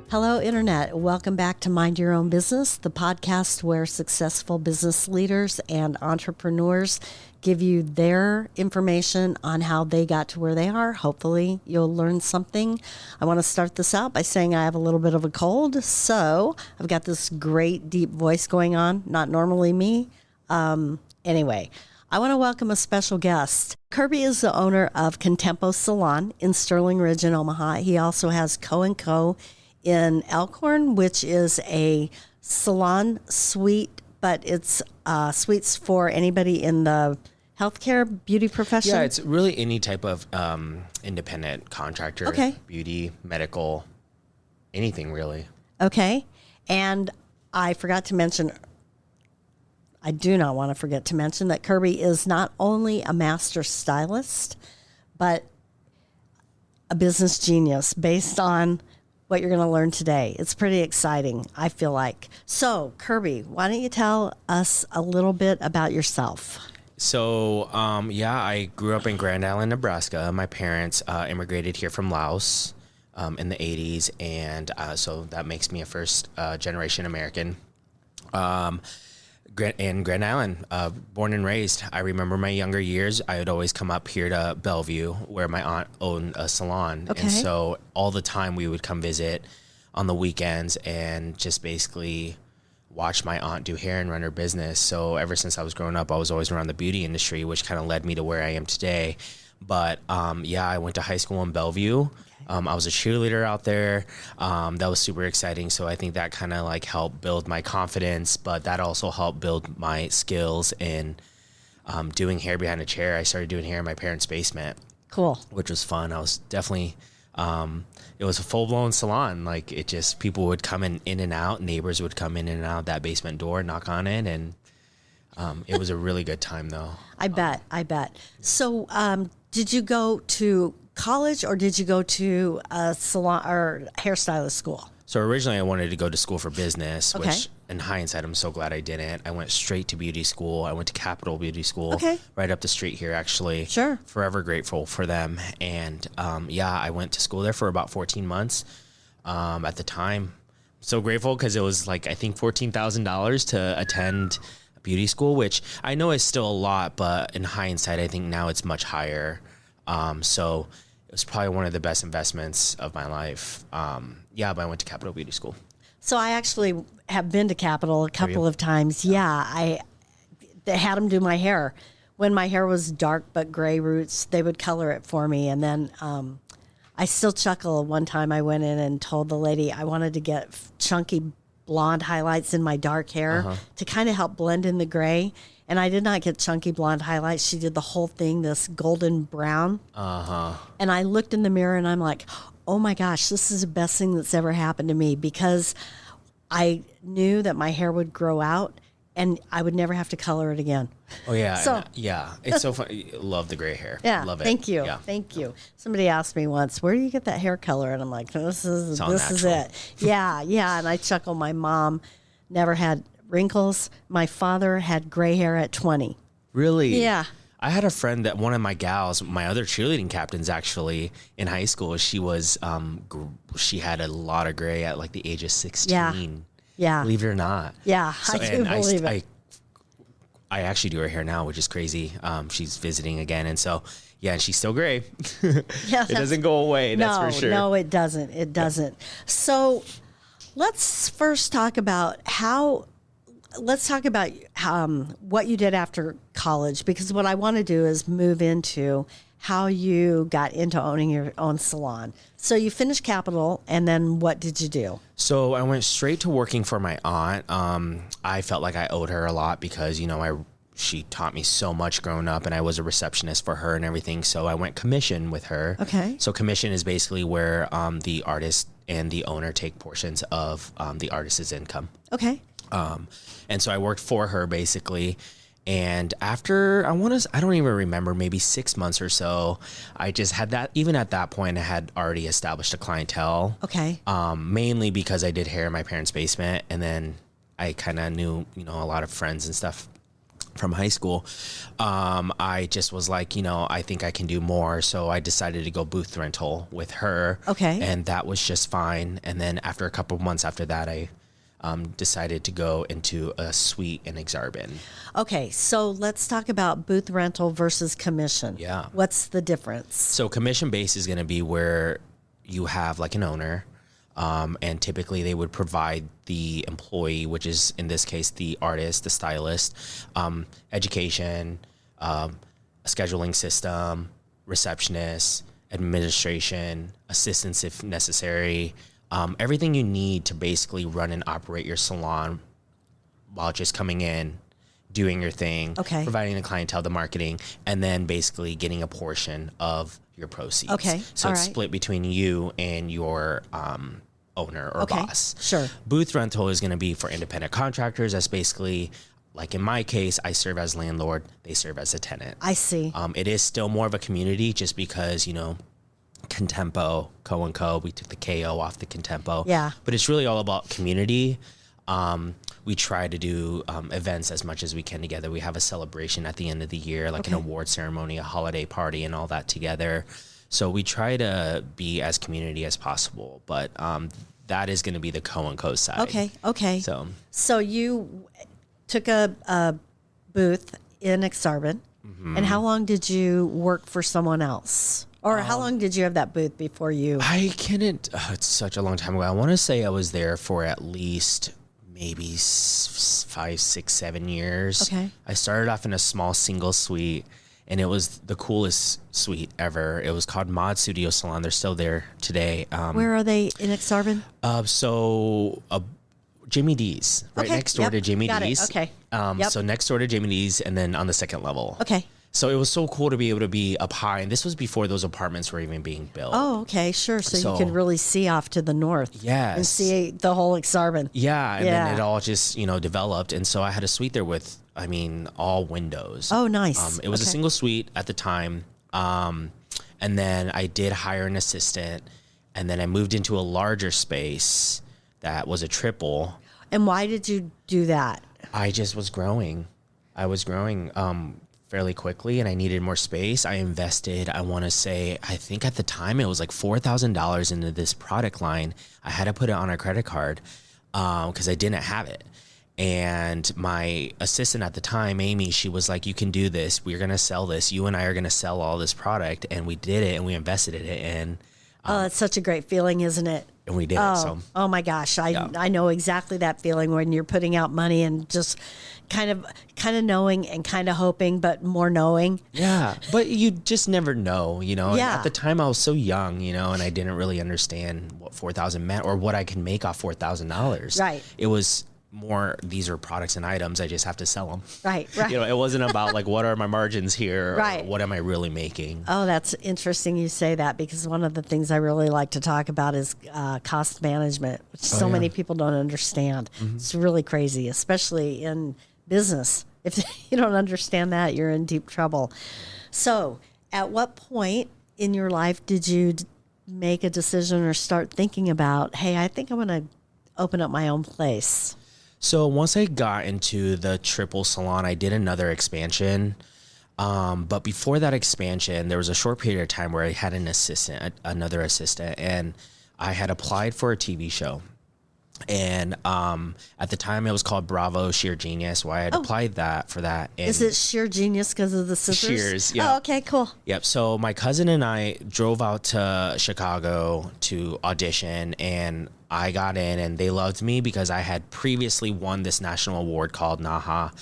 Hello, Internet. Welcome back to Mind Your Own Business, the podcast where successful business leaders and entrepreneurs give you their information on how they got to where they are. Hopefully, you'll learn something. I want to start this out by saying I have a little bit of a cold, so I've got this great deep voice going on, not normally me. Anyway, I want to welcome a special guest. Kirby is the owner of Contempo Salon in Sterling Ridge in Omaha. He also has CO&CO in Elkhorn, which is a salon suite, but it's suites for anybody in the healthcare beauty profession. Yeah, it's really any type of independent contractor, Okay. Beauty, medical, anything really. Okay. And I do not want to forget to mention that Kirby is not only a master stylist, but a business genius based on what you're going to learn today. It's pretty exciting, I feel like. So, Kirby, why don't you tell us a little bit about yourself? So, I grew up in Grand Island, Nebraska. My parents immigrated here from Laos in the 80s, and so that makes me a first generation American. In Grand Island, born and raised. I remember my younger years, I would always come up here to Bellevue where my aunt owned a salon. Okay. And so all the time we would come visit on the weekends and just basically watch my aunt do hair and run her business. So ever since I was growing up, I was always around the beauty industry, which kind of led me to where I am today. But I went to high school in Bellevue. I was a cheerleader out there. That was super exciting. So I think that kind of like helped build my confidence, but that also helped build my skills in doing hair behind a chair. I started doing hair in my parents' basement. Cool. Which was fun. I was definitely, it was a full-blown salon. Like it just, people would come in and out. Neighbors would come in and out that basement door, knock on it. And it was a really good time though. I bet. So did you go to college or did you go to a salon or hairstylist school? So originally I wanted to go to school for business, Okay. which in hindsight, I'm so glad I didn't. I went straight to beauty school. I went to Capital Beauty School, Okay. right up the street here, actually. Sure. Forever grateful for them. And I went to school there for about 14 months at the time. So grateful because it was like, I think $14,000 to attend beauty school, which I know is still a lot, but in hindsight, I think now it's much higher. So it was probably one of the best investments of my life. But I went to Capital Beauty School. So I actually have been to Capitol a couple of times. Yeah, they had them do my hair. When my hair was dark but gray roots, they would color it for me. And then I still chuckle. One time I went in and told the lady I wanted to get chunky blonde highlights in my dark hair to kind of help blend in the gray. And I did not get chunky blonde highlights. She did the whole thing, this golden brown. And I looked in the mirror and I'm like, oh my gosh, this is the best thing that's ever happened to me, because I knew that my hair would grow out and I would never have to color it again. Oh, yeah. So, It's so fun. Love the gray hair. yeah, Love it. thank you. Yeah. Thank you. Somebody asked me once, where do you get that hair color? And I'm like, this is natural. it. Yeah. And I chuckle. My mom never had wrinkles. My father had gray hair at 20. Really? Yeah. I had a friend that one of my gals, my other cheerleading captains actually in high school, she was, she had a lot of gray at like the age of 16. Yeah. Believe it or not. Yeah, I do believe it. I actually do her hair now, which is crazy. She's visiting again. And so, and she's still gray. It doesn't go away. That's for sure. No, it doesn't. It doesn't. So let's first talk about what you did after college, because what I want to do is move into how you got into owning your own salon. So you finished Capital, and then what did you do? So I went straight to working for my aunt. I felt like I owed her a lot because, she taught me so much growing up, and I was a receptionist for her and everything. So I went commission with her. Okay. So commission is basically where the artist and the owner take portions of the artist's income. Okay. And so I worked for her basically. And after, I don't even remember, maybe 6 months or so, I just had that, even at that point, I had already established a clientele. Okay. Mainly because I did hair in my parents' basement. And then I kind of knew, a lot of friends and stuff from high school, I just was like, I think I can do more. So I decided to go booth rental with her. Okay. And that was just fine. And then after a couple of months after that, I decided to go into a suite in Exarban. Okay, so let's talk about booth rental versus commission. Yeah. What's the difference? So commission base is going to be where you have like an owner, and typically they would provide the employee, which is in this case the artist, the stylist, education, a scheduling system, receptionist, administration, assistance if necessary, everything you need to basically run and operate your salon while just coming in, doing your thing, okay, providing the clientele, the marketing, and then basically getting a portion of your proceeds. Okay. So all it's right. split between you and your owner or Okay. boss. Sure. Booth rental is going to be for independent contractors. That's basically, like in my case, I serve as landlord, they serve as a tenant. I see. It is still more of a community just because, Kontempo, CO&CO, we took the KO off the Kontempo. Yeah. But it's really all about community. We try to do events as much as we can together. We have a celebration at the end of the year, like an award ceremony, a holiday party, and all that together. So we try to be as community as possible. But that is going to be the CO&CO side. Okay. So you took a booth in Exarban, and how long did you work for someone else? Or how long did you have that booth before you? I can't, it's such a long time ago. I want to say I was there for at least maybe 5, 6, 7 years. Okay. I started off in a small single suite, and it was the coolest suite ever. It was called Mod Studio Salon. They're still there today. Where are they in Exarban? Jimmy D's, right next door to Jimmy Got D's. it. Okay. So next door to Jimmy D's, and then on the second level. Okay. So it was so cool to be able to be up high, and this was before those apartments were even being built. Oh, okay, sure. So you So- could really see off to the north. Yes. And see the whole Exarban. Yeah, and Yeah. then it all just, developed. And so I had a suite there with, all windows. Oh, nice. It was a Okay. single suite at the time. And then I did hire an assistant, and then I moved into a larger space that was a triple. And why did you do that? I just was growing. I was growing fairly quickly, and I needed more space. I invested, I want to say, I think at the time it was like $4,000 into this product line. I had to put it on a credit card because I didn't have it. And my assistant at the time, Amy, she was like, you can do this. We're going to sell this. You and I are going to sell all this product. And we did it, and we invested in it. And Oh, it's such a great feeling, isn't it? we did it. So Oh my gosh, I know exactly that feeling when you're putting out money and just kind of knowing and kind of hoping, but more knowing. yeah, but you just never know, And Yeah. at the time I was so young, and I didn't really understand what 4,000 meant or what I can make off $4,000. Right. It was more, these are products and items. I just have to sell them. Right. It wasn't about like, what are my margins here? Right. Or what am I really making? Oh, that's interesting you say that, because one of the things I really like to talk about is cost management, which so many people don't understand. It's really crazy, especially in business. If you don't understand that, you're in deep trouble. So at what point in your life did you make a decision or start thinking about, hey, I think I'm going to open up my own place? So once I got into the triple salon, I did another expansion. But before that expansion, there was a short period of time where I had another assistant, and I had applied for a TV show. And at the time, it was called Bravo Sheer Genius. Why I had applied for that. And Is it sheer genius because of the scissors? Shears, yeah. Oh, okay, cool. Yep. So my cousin and I drove out to Chicago to audition, and I got in, and they loved me because I had previously won this national award called NAHA.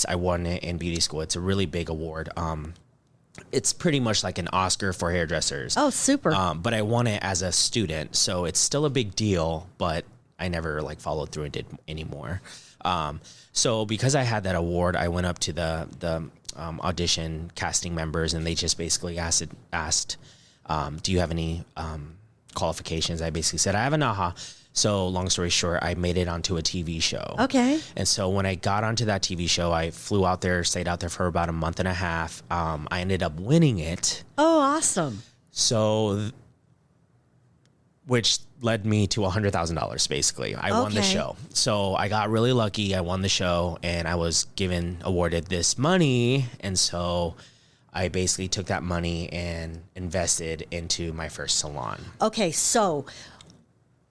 I won it in beauty school. It's a really big award. It's pretty much like an Oscar for hairdressers. Oh, super. But I won it as a student, so it's still a big deal, but I never followed through and did anymore. So because I had that award, I went up to the audition casting members, and they just basically asked, do you have any qualifications? I basically said, I have an AHA. So long story short, I made it onto a TV show. Okay. And so when I got onto that TV show, I flew out there, stayed out there for about a month and a half. I ended up winning it. Oh, awesome. So which led me to $100,000 basically. I won the show. So I got really lucky. I won the show and I was awarded this money. And so I basically took that money and invested into my first salon. Okay, so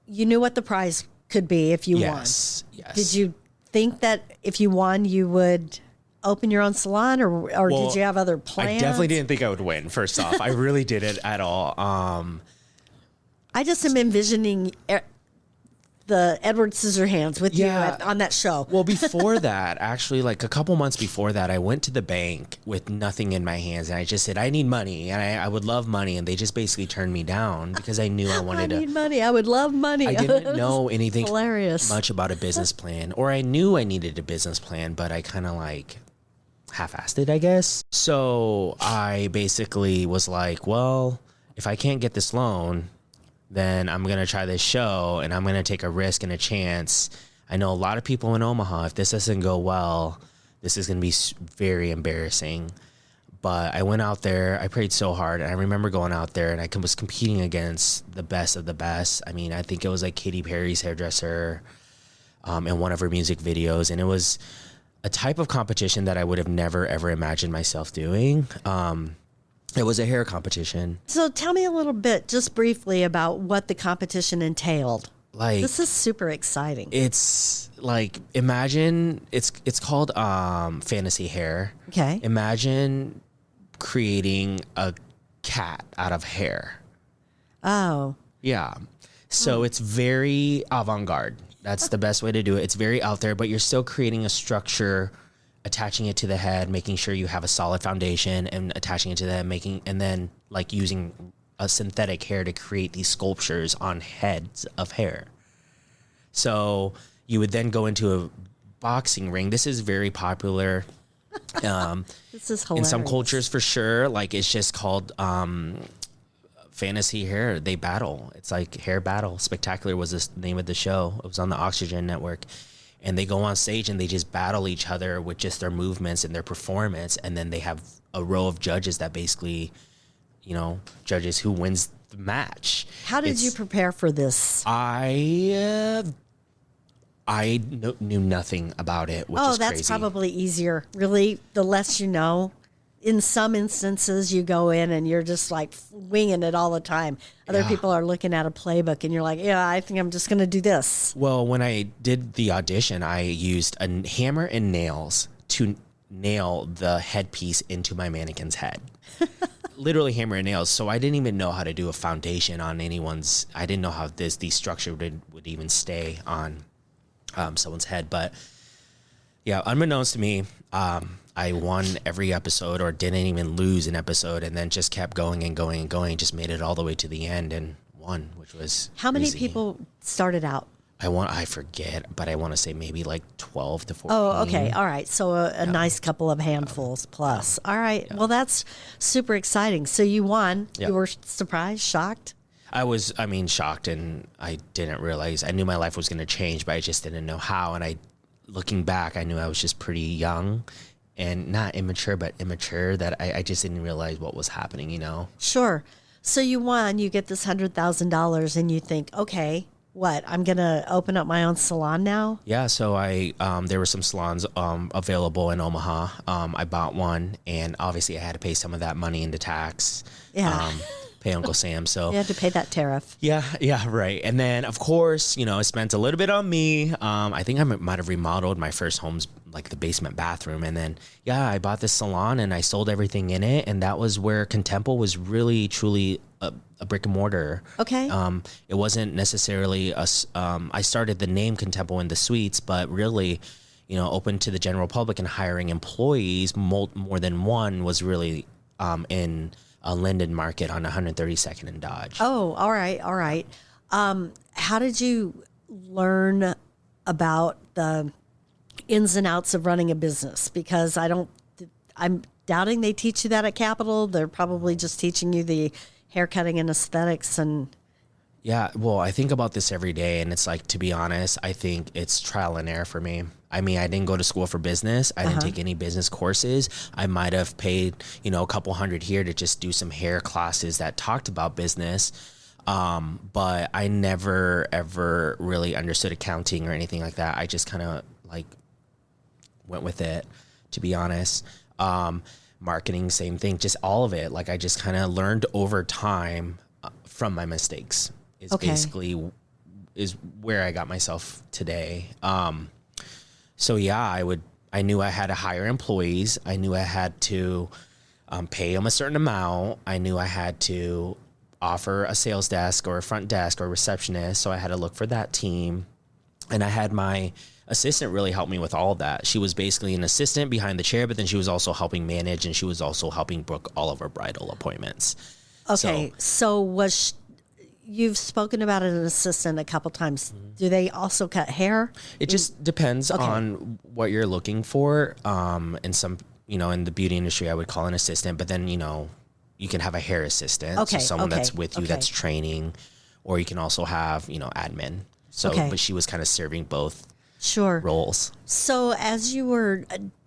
you knew what the prize could be if you won. Yes. Did you think that if you won, you would open your own salon, or did you have other plans? I definitely didn't think I would win, first off. I really didn't at all. I just am envisioning the Edward Scissorhands with you on that show. Well, before that, actually, like a couple months before that, I went to the bank with nothing in my hands. And I just said, I need money. And I would love money. And they just basically turned me down because I knew I wanted I need money. I would love money. I didn't know anything hilarious. Much about a business plan. Or I knew I needed a business plan, but I kind of like half-assed it, I guess. So I basically was like, well, if I can't get this loan, then I'm going to try this show and I'm going to take a risk and a chance. I know a lot of people in Omaha, if this doesn't go well, this is going to be very embarrassing. But I went out there, I prayed so hard, and I remember going out there and I was competing against the best of the best. I mean, I think it was like Katy Perry's hairdresser in one of her music videos. And it was a type of competition that I would have never, ever imagined myself doing. It was a hair competition. So tell me a little bit, just briefly, about what the competition entailed. Like, this is super exciting. It's like, imagine it's called fantasy hair. Okay. Imagine creating a cat out of hair. Oh. Yeah. So it's very avant-garde. That's the best way to do it. It's very out there, but you're still creating a structure, attaching it to the head, making sure you have a solid foundation, and attaching it to that, and then like using a synthetic hair to create these sculptures on heads of hair. So you would then go into a boxing ring. This is very popular. This is hilarious. In some cultures for sure. Like, it's just called fantasy hair. They battle. It's like hair battle. Spectacular was the name of the show. It was on the Oxygen Network. And they go on stage and they just battle each other with just their movements and their performance. And then they have a row of judges that basically, judges who wins the match. How did you prepare for this? I knew nothing about it, which is crazy. Oh, that's probably easier. Really, the less you know. In some instances, you go in and you're just like winging it all the time. Other people are looking at a playbook and you're like, yeah, I think I'm just going to do this. Well, when I did the audition, I used a hammer and nails to nail the headpiece into my mannequin's head. Literally hammer and nails. So I didn't even know how to do a foundation on I didn't know how the structure would even stay on someone's head. But yeah, unbeknownst to me, I won every episode, or didn't even lose an episode, and then just kept going and going and going. Just made it all the way to the end and won, which was How many crazy. people started out? I forget, but I want to say maybe like 12 to 14. Oh, okay. All right. So a nice couple of handfuls plus. All right. Well, that's super exciting. So you won. You were surprised, shocked? I was, shocked, and I didn't realize. I knew my life was going to change, but I just didn't know how. And looking back, I knew I was just pretty young. And not immature, but immature, that I just didn't realize what was happening, Sure. So you won, you get this $100,000, and you think, okay, what? I'm going to open up my own salon now? Yeah, so there were some salons available in Omaha. I bought one, and obviously I had to pay some of that money into tax. Yeah. Pay Uncle Sam. So you had to pay that tariff. Yeah, right. And then, of course, I spent a little bit on me. I think I might have remodeled my first home's, like the basement bathroom. And then, I bought this salon and I sold everything in it. And that was where Kontempo was really, truly a brick and mortar. Okay. It wasn't necessarily I started the name Kontempo in the suites, but really, open to the general public and hiring employees, more than one, was really in a Linden Market on 132nd and Dodge. Oh, all right. How did you learn about the ins and outs of running a business? Because I'm doubting they teach you that at Capitol. They're probably just teaching you the haircutting and aesthetics and... Yeah, well, I think about this every day, and it's like, to be honest, I think it's trial and error for me. I mean, I didn't go to school for business. I didn't take any business courses. I might have paid, a couple $100 here to just do some hair classes that talked about business. But I never ever really understood accounting or anything like that. I just kind of like went with it, to be honest. Marketing, same thing, just all of it. Like I just kind of learned over time from my mistakes is basically is where I got myself today. So yeah, I knew I had to hire employees. I knew I had to pay them a certain amount. I knew I had to offer a sales desk or a front desk or a receptionist. So I had to look for that team. And I had my assistant really help me with all of that. She was basically an assistant behind the chair, but then she was also helping manage, and she was also helping book all of our bridal appointments. Okay. So you've spoken about an assistant a couple times. Do they also cut hair? It just depends on what you're looking for. And some, in the beauty industry, I would call an assistant, but then, you can have a hair assistant. Okay. So someone that's with you, that's training, or you can also have, admin. So, but she was kind of serving both roles. So as you were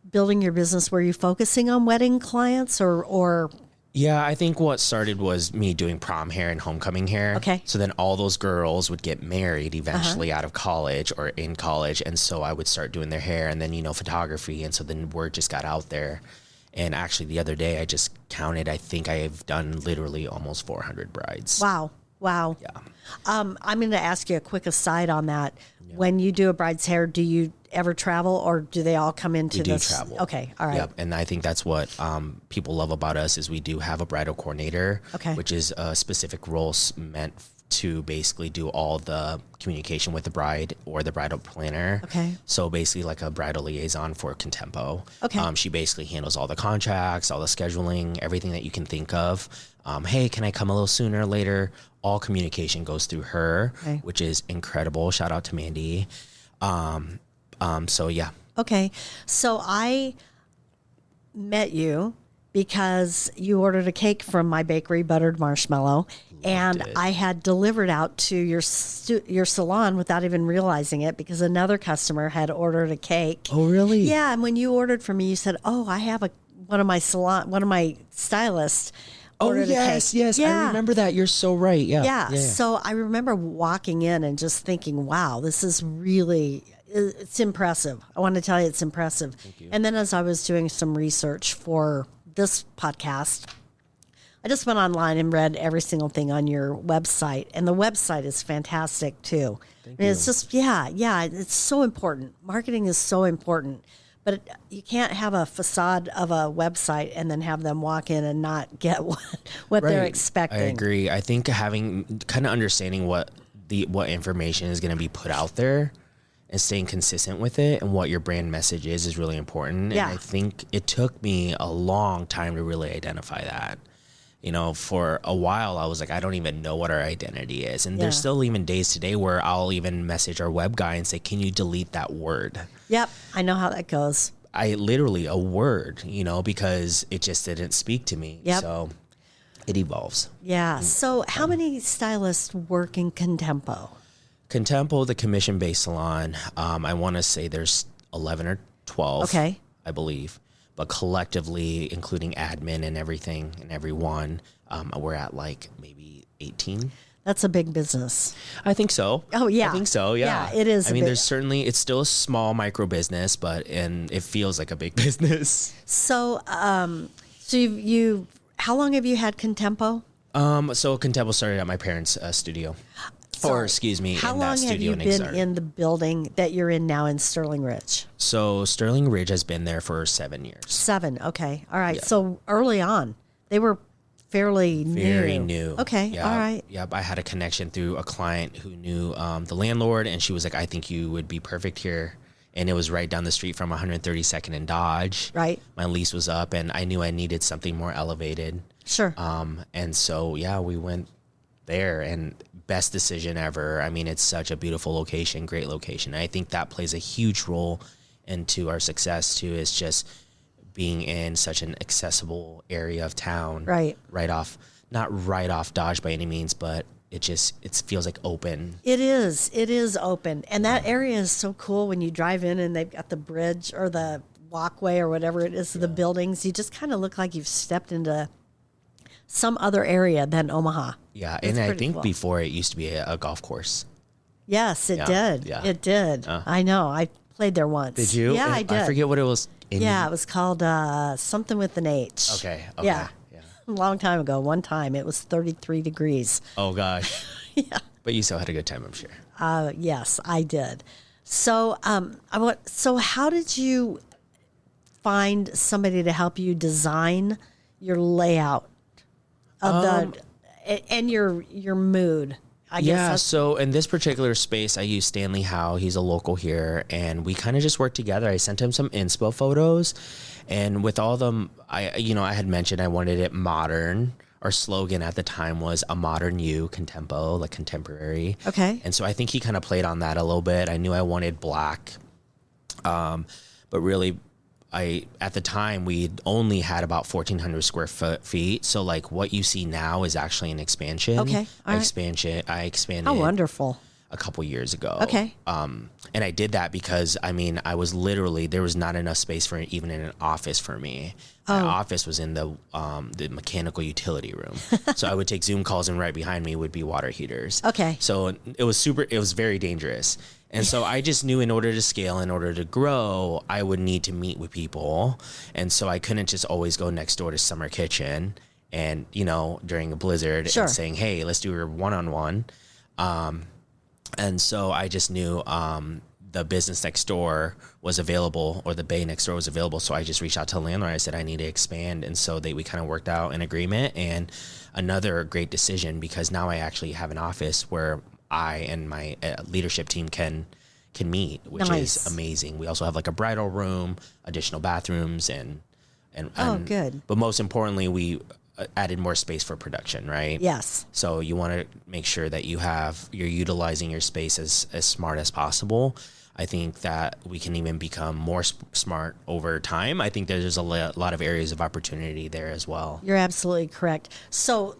building your business, were you focusing on wedding clients or? Yeah, I think what started was me doing prom hair and homecoming hair. Okay. So then all those girls would get married eventually out of college or in college. And so I would start doing their hair and then, photography. And so then word just got out there. And actually the other day I just counted, I think I've done literally almost 400 brides. Wow. Yeah. I'm going to ask you a quick aside on that. Yeah. When you do a bride's hair, do you ever travel, or do they all come into this? We do travel. Okay, all right. Yep, and I think that's what people love about us is we do have a bridal coordinator, which is a specific role meant to basically do all the communication with the bride or the bridal planner. Okay. So basically like a bridal liaison for Kontempo. Okay. She basically handles all the contracts, all the scheduling, everything that you can think of. Hey, can I come a little sooner or later? All communication goes through her, which is incredible. Shout out to Mandy. So yeah. Okay. So I met you because you ordered a cake from my bakery, Buttered Marshmallow, and I had delivered out to your salon without even realizing it because another customer had ordered a cake. Oh, really? Yeah. And when you ordered for me, you said, "Oh, I have one of my stylists." Oh, yes. Yeah. I remember that. You're so right. Yeah. So I remember walking in and just thinking, wow, this is really, it's impressive. I want to tell you it's impressive. Thank you. And then as I was doing some research for this podcast, I just went online and read every single thing on your website. And the website is fantastic too. Thank you. It's just, it's so important. Marketing is so important. But you can't have a facade of a website and then have them walk in and not get what they're expecting. I agree. I think having kind of understanding what information is going to be put out there and staying consistent with it and what your brand message is really important. Yeah. And I think it took me a long time to really identify that. For a while, I was like, I don't even know what our identity is. And there's still even days today where I'll even message our web guy and say, can you delete that word? Yep. I know how that goes. A word, because it just didn't speak to me. Yep. So it evolves. Yeah. So how many stylists work in Kontempo? Kontempo, the commission-based salon, I want to say there's 11 or 12, I believe. But collectively, including admin and everything and everyone, we're at like maybe 18. That's a big business. I think so. Oh, yeah. I think so, yeah. Yeah, it is. I mean, there's certainly, it's still a small micro business, and it feels like a big business. So, you how long have you had Kontempo? So Kontempo started at my parents' studio. How long have you been in the building that you're in now in Sterling Ridge? So Sterling Ridge has been there for 7 years. 7, okay. All right. Yeah. So early on, they were very new. Okay, yeah. All right. Yep, I had a connection through a client who knew the landlord, and she was like, I think you would be perfect here. And it was right down the street from 132nd and Dodge. Right. My lease was up, and I knew I needed something more elevated. Sure. And so, we went there, and best decision ever. I mean, it's such a beautiful location, great location. And I think that plays a huge role into our success too, is just being in such an accessible area of town. Right. Not right off Dodge by any means, but it feels like open. It is open. And that area is so cool when you drive in and they've got the bridge or the walkway or whatever it is, the buildings. You just kind of look like you've stepped into some other area than Omaha. Yeah, It's and I pretty think cool. before it used to be a golf course. Yes, it did. Yeah. It did. I know. I played there once. Did you? Yeah, And I did. I forget what it was. Yeah, it was called something with an H. Okay. Yeah. A long time ago. One time it was 33 degrees. Oh gosh. Yeah. But you still had a good time, I'm sure. Yes, I did. So, so how did you find somebody to help you design your layout of and your mood? I guess. Yeah, so in this particular space, I use Stanley Howe. He's a local here, and we kind of just worked together. I sent him some inspo photos, and with all them, I had mentioned I wanted it modern. Our slogan at the time was a modern you, Kontempo, like contemporary. Okay. And so I think he kind of played on that a little bit. I knew I wanted black, but really, at the time we only had about 1,400 square feet. So like what you see now is actually an expansion. Okay. All right. I expanded. How wonderful. A couple years ago. Okay. And I did that because I was literally, there was not enough space for even in an office for me. My office was in the mechanical utility room. So I would take Zoom calls, and right behind me would be water heaters. Okay. So it was very dangerous. And so I just knew in order to scale, in order to grow, I would need to meet with people. And so I couldn't just always go next door to Summer Kitchen and, during a blizzard Sure. and saying, hey, let's do a one-on-one. And so I just knew the business next door was available, or the bay next door was available. So I just reached out to the landlord. I said, I need to expand. And so we kind of worked out an agreement, and another great decision, because now I actually have an office where I and my leadership team can meet, which Nice. is amazing. We also have like a bridal room, additional bathrooms, and good. But most importantly, we added more space for production, right? Yes. So you want to make sure that you're utilizing your space as smart as possible. I think that we can even become more smart over time. I think there's a lot of areas of opportunity there as well. You're absolutely correct. So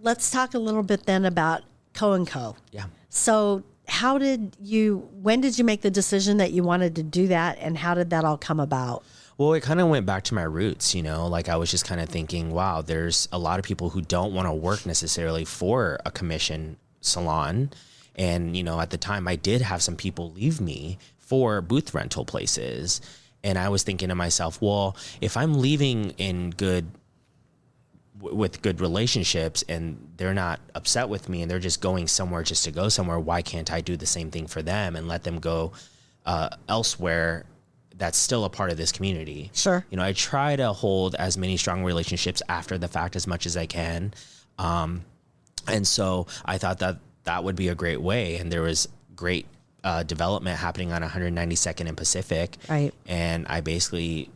let's talk a little bit then about Co&Co. Yeah. So when did you make the decision that you wanted to do that, and how did that all come about? Well, it kind of went back to my roots, like I was just kind of thinking, wow, there's a lot of people who don't want to work necessarily for a commission salon. And, at the time I did have some people leave me for booth rental places. And I was thinking to myself, well, if I'm leaving with good relationships and they're not upset with me and they're just going somewhere just to go somewhere, why can't I do the same thing for them and let them go elsewhere that's still a part of this community? Sure. I try to hold as many strong relationships after the fact as much as I can. And so I thought that would be a great way. And there was great development happening on 192nd and Pacific. Right. And I basically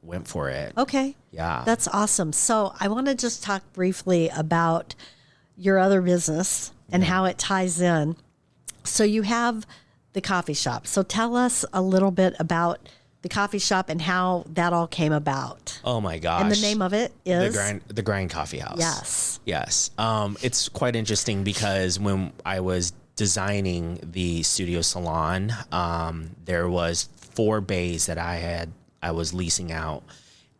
went for it. Okay. Yeah. That's awesome. So I want to just talk briefly about your other business and how it ties in. So you have the coffee shop. So tell us a little bit about the coffee shop and how that all came about. Oh my gosh. And the name of it is? The Grind Coffee House. Yes. Yes. It's quite interesting because when I was designing the studio salon, there was 4 bays that I was leasing out,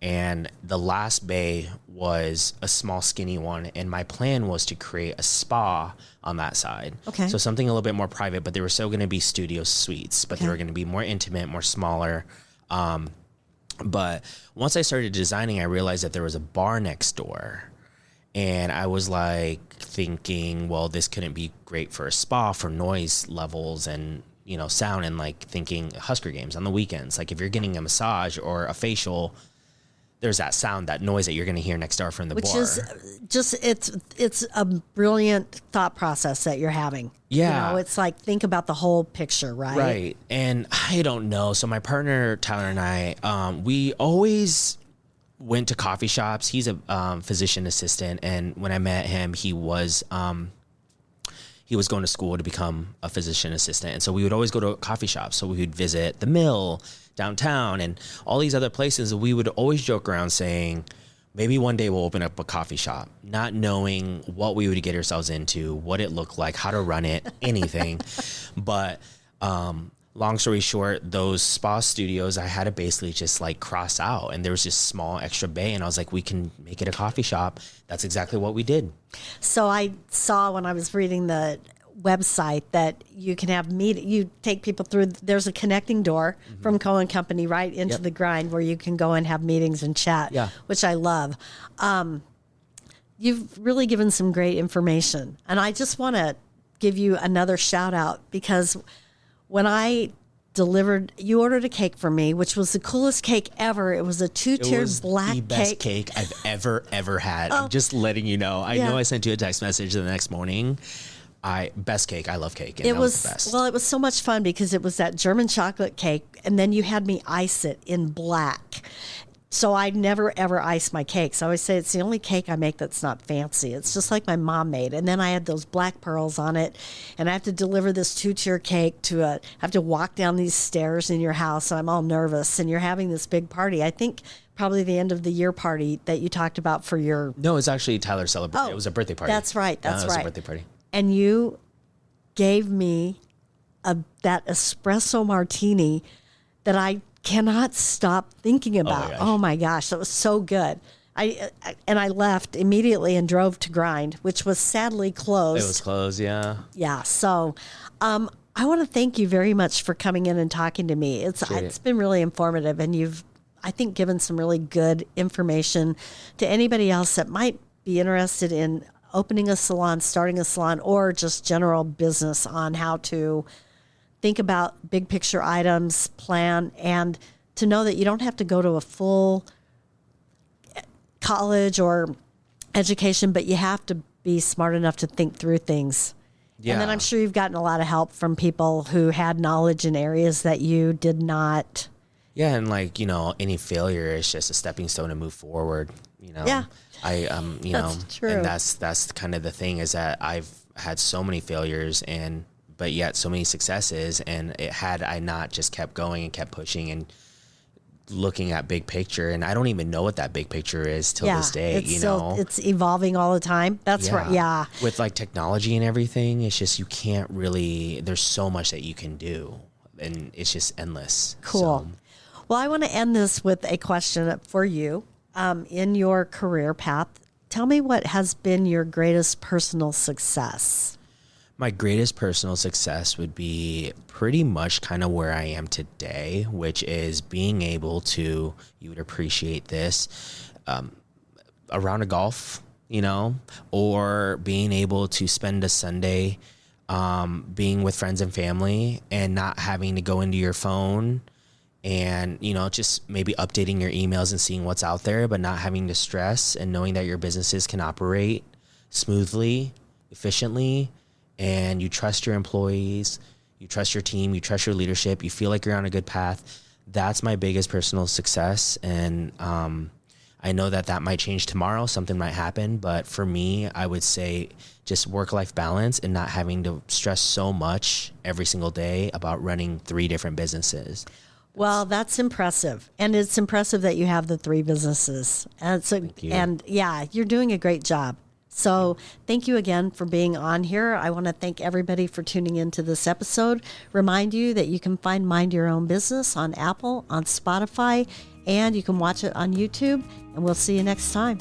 and the last bay was a small skinny one, and my plan was to create a spa on that side. Okay. So something a little bit more private, but they were still going to be studio suites, but they were going to be more intimate, more smaller. But once I started designing, I realized that there was a bar next door, and I was thinking, well, this couldn't be great for a spa for noise levels and sound, and thinking Husker games on the weekends. If you're getting a massage or a facial, there's that sound, that noise that you're going to hear next door from the bar. Which is just, it's a brilliant thought process that you're having. Yeah. It's think about the whole picture, right? Right. And I don't know. So my partner, Tyler, and I, we always went to coffee shops. He's a physician assistant. And when I met him, he was going to school to become a physician assistant. And so we would always go to coffee shops. So we would visit the Mill downtown and all these other places. We would always joke around saying, maybe one day we'll open up a coffee shop, not knowing what we would get ourselves into, what it looked like, how to run it, anything. But long story short, those spa studios, I had to basically just like cross out, and there was this small extra bay, and I was like, we can make it a coffee shop. That's exactly what we did. So I saw when I was reading the website that you can have you take people through, there's a connecting door from Co & Company right into the grind where you can go and have meetings and chat, which I love. You've really given some great information, and I just want to give you another shout out, because when I delivered, you ordered a cake for me, which was the coolest cake ever. It was a 2-tiered black the best cake I've ever had. I'm just letting you know. I know I sent you a text message the next morning. Best cake. I love cake. And it was the best. Well, it was so much fun because it was that German chocolate cake, and then you had me ice it in black. So I never, ever ice my cakes. I always say it's the only cake I make that's not fancy. It's just like my mom made. And then I had those black pearls on it. And I have to deliver this 2-tier cake I have to walk down these stairs in your house. And I'm all nervous. And you're having this big party. I think probably the end of the year party that you talked about for your... No, it's actually Tyler's celebration. It was a birthday party. That's right. It was a birthday party. And you gave me that espresso martini that I cannot stop thinking about. Oh my gosh, that was so good. I left immediately and drove to Grind, which was sadly closed. It was closed, yeah. Yeah. So, I want to thank you very much for coming in and talking to me. It's been really informative, and you've, I think, given some really good information to anybody else that might be interested in opening a salon, starting a salon, or just general business on how to think about big picture items, plan, and to know that you don't have to go to a full college or education, but you have to be smart enough to think through things. Yeah. And then I'm sure you've gotten a lot of help from people who had knowledge in areas that you did not. Yeah, and like, any failure is just a stepping stone to move forward, Yeah. That's true. And that's kind of the thing, is that I've had so many failures but yet so many successes, and had I not just kept going and kept pushing and looking at big picture, and I don't even know what that big picture is till this day, it's evolving all the time. That's right. Yeah. With like technology and everything, it's just, you can't really, there's so much that you can do, and it's just endless. Cool. Well, I want to end this with a question for you. In your career path, tell me what has been your greatest personal success. My greatest personal success would be pretty much kind of where I am today, which is being able to, you would appreciate this, a round of golf, or being able to spend a Sunday being with friends and family and not having to go into your phone and, just maybe updating your emails and seeing what's out there, but not having to stress, and knowing that your businesses can operate smoothly, efficiently, and you trust your employees, you trust your team, you trust your leadership, you feel like you're on a good path. That's my biggest personal success. And I know that might change tomorrow, something might happen, but for me, I would say just work-life balance and not having to stress so much every single day about running 3 different businesses. Well, that's impressive. And it's impressive that you have the 3 businesses. Thank you. And yeah, you're doing a great job. So thank you again for being on here. I want to thank everybody for tuning into this episode. Remind you that you can find Mind Your Own Business on Apple, on Spotify, and you can watch it on YouTube. And we'll see you next time.